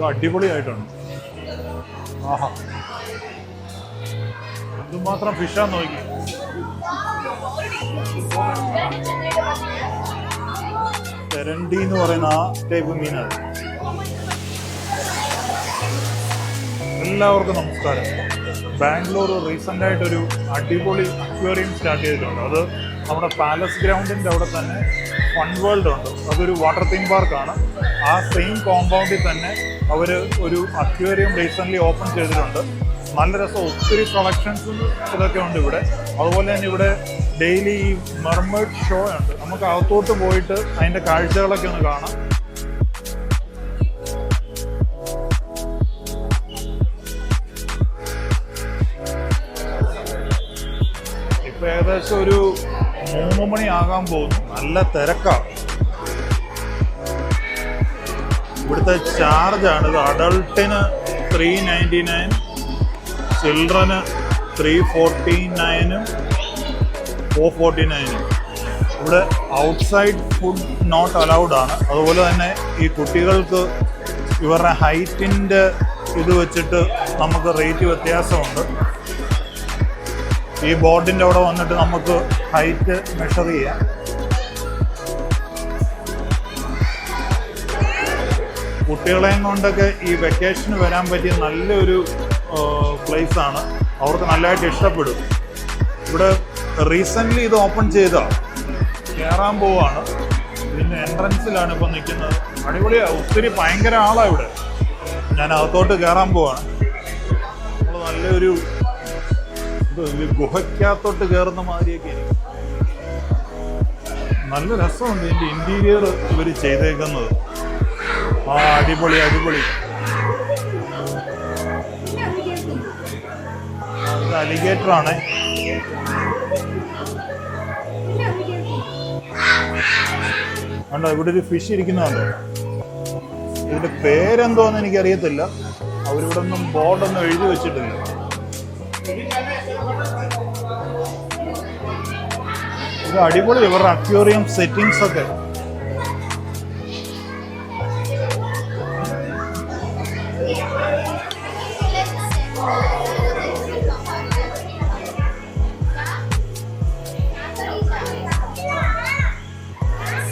ഇത് അടിപൊളിയായിട്ടുണ്ട്. ആഹാ, എന്തുമാത്രം ഫിഷാന്ന് നോക്കി. തെരണ്ടി എന്ന് പറയുന്ന ആ ടൈപ്പ് മീനാണ്. എല്ലാവർക്കും നമസ്കാരം. ബാംഗ്ലൂർ റീസെൻ്റ് ആയിട്ടൊരു അടിപൊളി അക്വേറിയം സ്റ്റാർട്ട് ചെയ്തിട്ടുണ്ട്. അത് നമ്മുടെ പാലസ് ഗ്രൗണ്ടിൻ്റെ അവിടെ തന്നെ ഫൺ വേൾഡ് ഉണ്ട്. അതൊരു വാട്ടർ തീം പാർക്കാണ്. ആ സെയിം കോമ്പൗണ്ടിൽ തന്നെ അവർ ഒരു അക്വേറിയം റീസെൻ്റ്ലി ഓപ്പൺ ചെയ്തിട്ടുണ്ട്. നല്ല രസം, ഒത്തിരി കളക്ഷൻസും ഇതൊക്കെ ഉണ്ട് ഇവിടെ. അതുപോലെ തന്നെ ഇവിടെ ഡെയിലി ഈ മെർമെയ്ഡ് ഷോ ഉണ്ട്. നമുക്ക് അകത്തോട്ട് പോയിട്ട് അതിൻ്റെ കാഴ്ചകളൊക്കെ ഒന്ന് കാണാം. ഇപ്പം ഏകദേശം ഒരു 3 മണി ആകാൻ പോകുന്നു. നല്ല തിരക്കാണ്. ഇവിടുത്തെ ചാർജാണ് ഇത്. അഡൾട്ടിന് 399, ചിൽഡ്രന് 349-ഉം 449-ഉം. ഇവിടെ ഔട്ട്സൈഡ് ഫുഡ് നോട്ട് അലൗഡ് ആണ്. അതുപോലെ തന്നെ ഈ കുട്ടികൾക്ക് ഇവരുടെ ഹൈറ്റിൻ്റെ ഇത് വെച്ചിട്ട് നമുക്ക് റേറ്റ് വ്യത്യാസമുണ്ട്. ഈ ബോർഡിൻ്റെ അവിടെ വന്നിട്ട് നമുക്ക് ഹൈറ്റ് മെഷർ ചെയ്യാം. കുട്ടികളെയും കൊണ്ടൊക്കെ ഈ വെക്കേഷന് വരാൻ പറ്റിയ നല്ലൊരു പ്ലേസാണ്. അവർക്ക് നല്ലതായിട്ട് ഇഷ്ടപ്പെടും. ഇവിടെ റീസെൻ്റ്ലി ഇത് ഓപ്പൺ ചെയ്തതാണ്. കയറാൻ പോവാണ്. ഇതിൻ്റെ എൻട്രൻസിലാണ് ഇപ്പം നിൽക്കുന്നത്. അടിപൊളിയാണ്. ഒത്തിരി ഭയങ്കര ആളാണ് ഇവിടെ. ഞാൻ അകത്തോട്ട് കയറാൻ പോവാണ്. നമ്മൾ നല്ലൊരു ഗുഹയ്ക്കകത്തോട്ട് കയറുന്ന മാതിരിയൊക്കെ എനിക്ക് നല്ല രസമുണ്ട്. ഇതിൻ്റെ ഇൻറ്റീരിയർ ഇവർ ചെയ്തേക്കുന്നത്. ആ, അടിപൊളി അടിപൊളി. ഇത് അലിഗേറ്ററാണ്. കണ്ടോ, ഇവിടെ ഒരു ഫിഷ് ഇരിക്കുന്നുണ്ടോ? ഇതിൻ്റെ പേരെന്തോന്ന് എനിക്കറിയത്തില്ല. അവരിവിടെ ഒന്നും ബോർഡൊന്നും എഴുതി വെച്ചിട്ടില്ല. ഇത് അടിപൊളി ഇവരുടെ അക്വേറിയം സെറ്റിങ്സ് ഒക്കെ.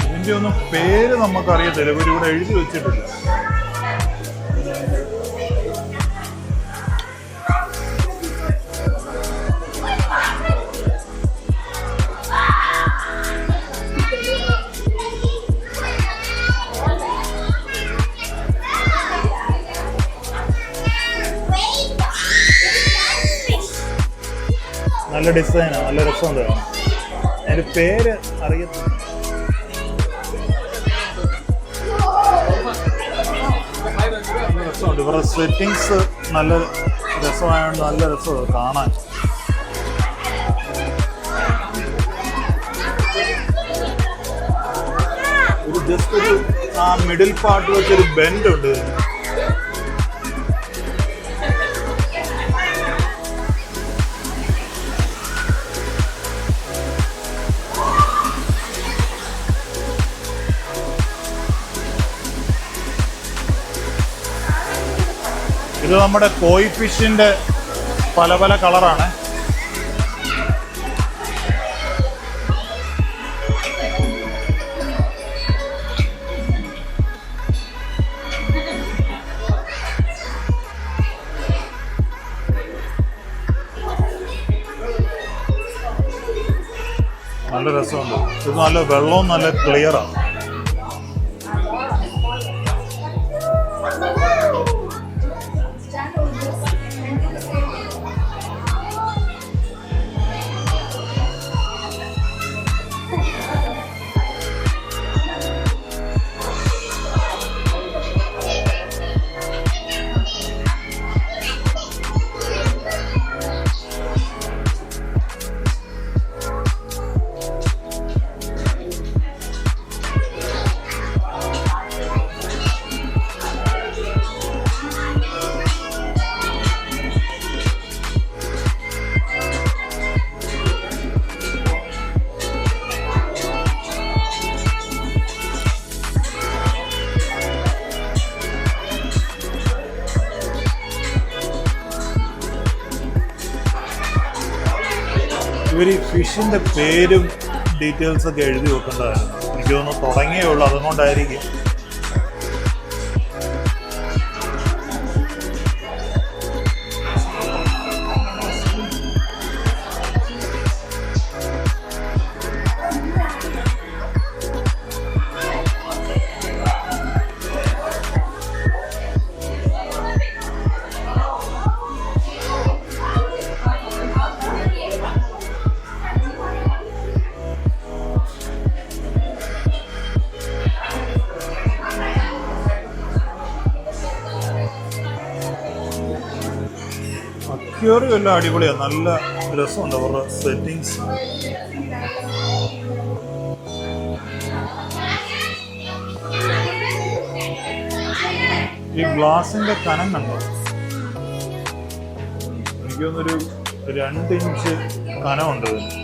ഇതിൻ്റെ ഒന്നും പേര് നമുക്കറിയത്തില്ല. ഇവരിവിടെ എഴുതി വെച്ചിട്ടില്ല. നല്ല ഡിസൈനാണ്, നല്ല രസമുണ്ട്. അതിൻ്റെ പേര് അറിയത്തില്ല. രസമുണ്ട്. ഇവരുടെ സെറ്റിങ്സ് നല്ല രസമായതുകൊണ്ട് നല്ല രസമാണ് കാണാൻ. ഒരു ജസ്റ്റ് ഒരു ആ മിഡിൽ പാർട്ട് വെച്ചൊരു ബെൻഡ് ഉണ്ട്. ഇത് നമ്മുടെ കോയി ഫിഷിൻ്റെ പല പല കളറാണ്. നല്ല രസമുണ്ട്. ഇത് നല്ല വെള്ളവും നല്ല ക്ലിയറാണ്. ഇവർ ഈ ഫിഷിൻ്റെ പേരും ഡീറ്റെയിൽസൊക്കെ എഴുതി വെക്കേണ്ടതായിരുന്നു. എനിക്ക് തോന്നുന്നു തുടങ്ങിയേ ഉള്ളൂ, അതുകൊണ്ടായിരിക്കും. അക്വേറിയം എല്ലാം അടിപൊളിയാണ്, നല്ല രസമുണ്ട് അവരുടെ സെറ്റിങ്സ്. ഈ ഗ്ലാസിന്റെ കനം കണ്ടോ? എനിക്ക് തോന്നുന്നൊരു 2 ഇഞ്ച് കനമുണ്ട് ഇതിന്.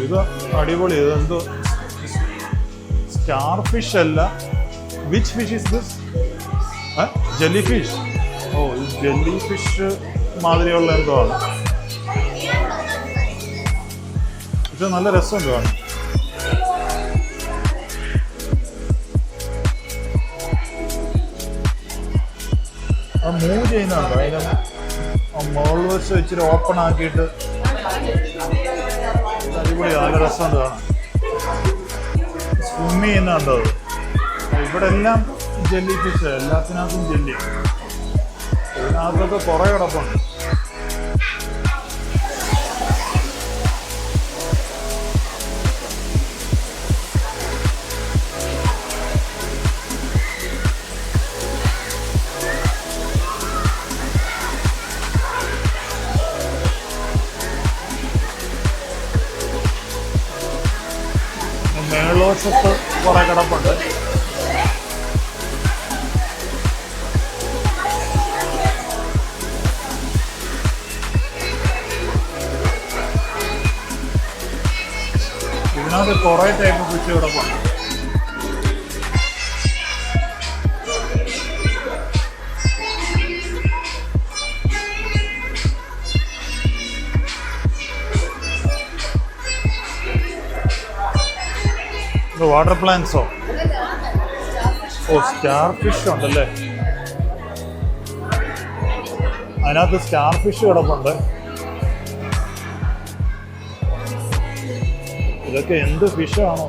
ഇത് അടിപൊളി. ഇതെന്തോ സ്റ്റാർ ഫിഷ് അല്ല. Which fish is this? Jelly fish. ഓ, ഇത് ജെല്ലി ഫിഷ് മാതിരിയുള്ള എന്തോ ആണ്. ഇത് നല്ല രസമുണ്ട് കാണാൻ. അത് മൂവ് ചെയ്യുന്നുണ്ടോ? അതിന് മുകളിൽ വെച്ച് ഇച്ചിരി ഓപ്പൺ ആക്കിയിട്ട് അടിപൊളി, നല്ല രസമുണ്ട് കാണാൻ. സ്വിം ചെയ്യുന്നുണ്ടോ? ഇവിടെ എല്ലാം ജെല്ലി ഫിഷ്, എല്ലാത്തിനകത്തും ജെല്ലി. ഇതിനകത്തൊക്കെ കുറേ കിടപ്പുണ്ട്. മേളോഷത്ത് കുറേ കിടപ്പുണ്ട്. ഇതിനകത്ത് കുറേ ടൈപ്പ് ഫിഷ് കിടപ്പുണ്ട്. വാട്ടർ പ്ലാന്റ്സോ? ഓ, സ്റ്റാർ ഫിഷ് ഉണ്ടല്ലേ. അതിനകത്ത് സ്റ്റാർ ഫിഷ് കിടപ്പുണ്ട്. ഇതൊക്കെ എന്ത് ഫിഷാണോ?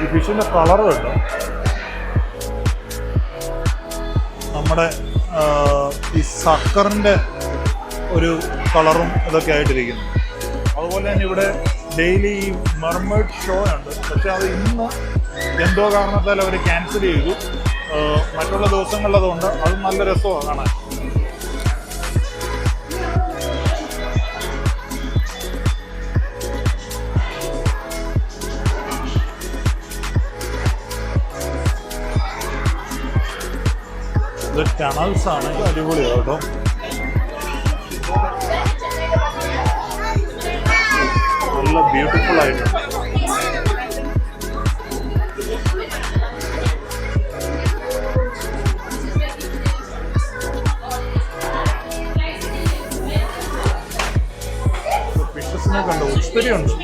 ഈ ഫിഷിന്റെ കളറ് കണ്ടോ? നമ്മുടെ ഈ സക്കറിന്റെ ഒരു കളറും ഇതൊക്കെ ആയിട്ടിരിക്കുന്നു. അതുപോലെ തന്നെ ഇവിടെ ഡെയിലി ഈ മെർമെയ്ഡ് ഷോ ഉണ്ട്. പക്ഷെ അത് ഇന്ന് എന്തോ കാരണത്താൽ അവർ ക്യാൻസൽ ചെയ്തു. മറ്റുള്ള ദിവസങ്ങളിലതുകൊണ്ട് അത് നല്ല രസമാണ് കാണാൻ. ഇത് ടണൽസ് ആണ്, അടിപൊളിയാണ് കേട്ടോ. നല്ല ബ്യൂട്ടിഫുൾ ആയിട്ടുണ്ട്. ഫിഷസിനെ കണ്ടോ? ഒത്തിരി ഉണ്ട്.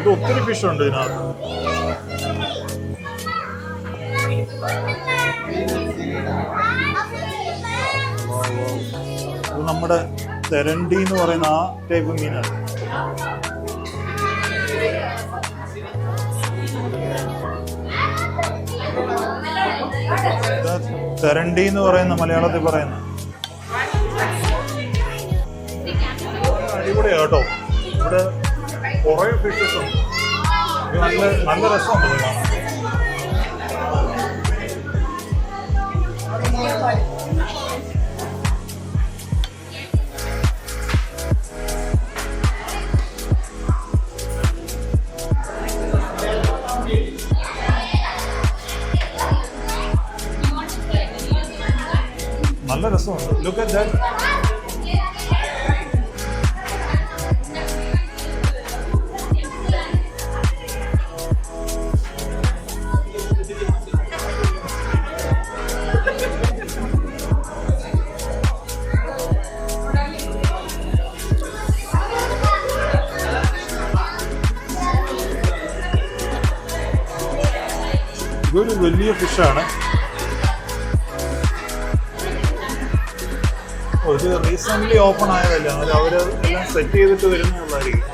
ഇത് ഒത്തിരി ഫിഷ് ഉണ്ട് ഇതിനകത്ത്. ഇത് നമ്മുടെ തെരണ്ടി എന്ന് പറയുന്ന ആ ടൈപ്പ് മീനാണ്. തെരണ്ടി എന്ന് പറയുന്ന മലയാളത്തിൽ പറയുന്ന അടിപൊളിയാ കേട്ടോ. ഇവിടെ കുറേ ഫിഷസ് ഉണ്ട്. ഇത് നല്ല രസമുണ്ട് ഇത് കാണാൻ. നല്ല രസമുണ്ട്. Look at that. ഇതൊരു വലിയ ഫിഷാണ്. ഇത് റീസെൻ്റ്ലി ഓപ്പൺ ആയതല്ല, അത് അവർ എല്ലാം സെറ്റ് ചെയ്തിട്ട് വരുന്നുള്ളതായിരിക്കും.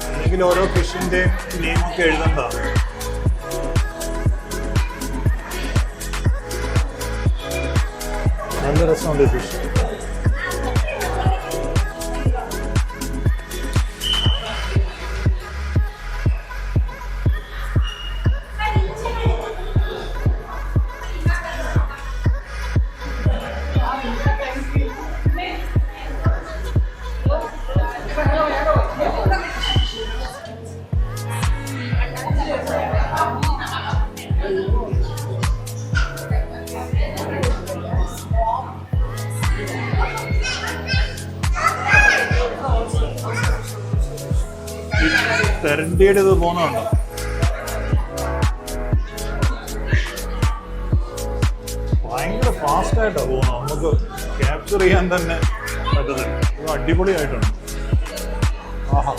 അല്ലെങ്കിൽ ഓരോ ഫിഷിൻ്റെയും നെയിമൊക്കെ എഴുതേണ്ടതാണ്. നല്ല രസമുണ്ട് ഫിഷ്. തെരണ്ടിയുടെ ഇത് പോകുന്നുണ്ടോ? ഭയങ്കര ഫാസ്റ്റായിട്ടാണ് പോകുന്നത്. നമുക്ക് ക്യാപ്ചർ ചെയ്യാൻ തന്നെ പറ്റുന്നില്ല. ഇത് അടിപൊളിയായിട്ടുണ്ട്. ആഹാ,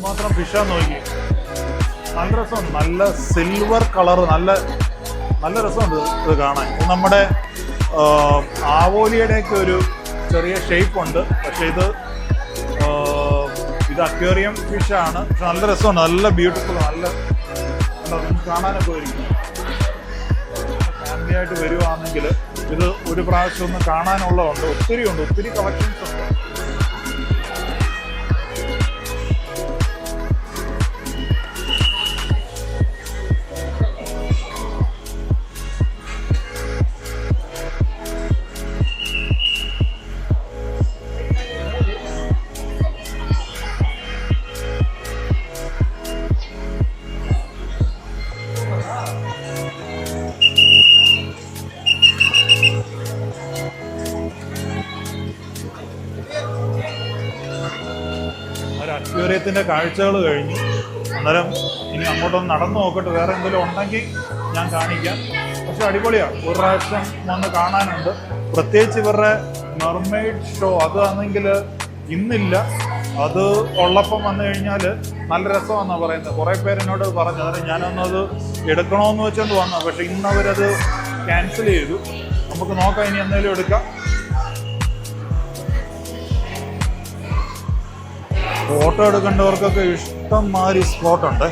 മാത്രം ഫിഷാന്ന് നോക്കി. നല്ല രസമുണ്ട്. നല്ല സിൽവർ കളർ. നല്ല രസമുണ്ട് ഇത് കാണാൻ. നമ്മുടെ ആവോലിയുടെയൊക്കെ ഒരു ചെറിയ ഷേപ്പ് ഉണ്ട്. പക്ഷെ ഇത് അക്വേറിയം ഫിഷാണ്. പക്ഷെ നല്ല രസമുണ്ട്. നല്ല ബ്യൂട്ടിഫുൾ. നല്ല കാണാനൊക്കെ വരും. ഫാമിലി ആയിട്ട് വരുവാണെങ്കിൽ ഇത് ഒരു പ്രാവശ്യം ഒന്ന് കാണാനുള്ളതുണ്ട്. ഒത്തിരി കളക്ഷൻസ് ഉണ്ട്. അക്വേറിയത്തിൻ്റെ കാഴ്ചകൾ കഴിഞ്ഞു. അന്നേരം ഇനി അങ്ങോട്ടൊന്ന് നടന്നു നോക്കട്ടെ. വേറെ എന്തെങ്കിലും ഉണ്ടെങ്കിൽ ഞാൻ കാണിക്കാം. പക്ഷെ അടിപൊളിയാണ്. ഒരു പ്രാവശ്യം വന്ന് കാണാനുണ്ട്. പ്രത്യേകിച്ച് ഇവരുടെ മെർമെയ്ഡ് ഷോ അതാണെങ്കിൽ ഇന്നില്ല. അത് ഉള്ളപ്പം വന്നു കഴിഞ്ഞാൽ നല്ല രസമാണെന്നാണ് പറയുന്നത്. കുറേ പേര് എന്നോട് പറഞ്ഞു. അന്നേരം ഞാനൊന്നത് എടുക്കണമെന്ന് വെച്ചോണ്ട് വന്നു. പക്ഷെ ഇന്നവരത് ക്യാൻസൽ ചെയ്തു. നമുക്ക് നോക്കാം, ഇനി എന്തെങ്കിലും എടുക്കാം. ഫോട്ടോ എടുക്കേണ്ടവർക്കൊക്കെ ഇഷ്ടംമാതിരി സ്പോട്ടുണ്ട്.